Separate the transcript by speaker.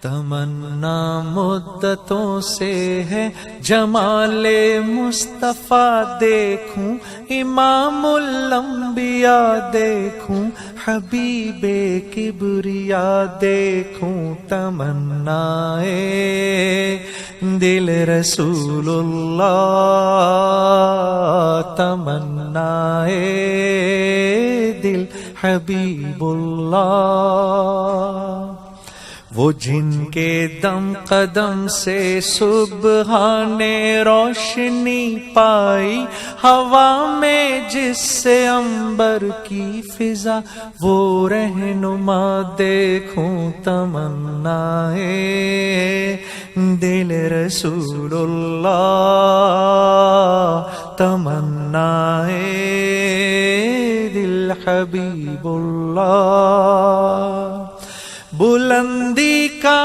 Speaker 1: تمنا مدتوں سے ہے جمال مصطفیٰ دیکھوں، امام الانبیاء دیکھوں، حبیب کبریا دیکھوں، تمنا دل رسول اللہ، تمنا دل حبیب اللہ، وہ جن کے دم قدم سے صبح نے روشنی پائی، ہوا میں جس سے عنبر کی فضا، وہ رہنما دیکھوں، تمنا دل رسول اللہ، تمنا دل حبیب اللہ، بلندی کا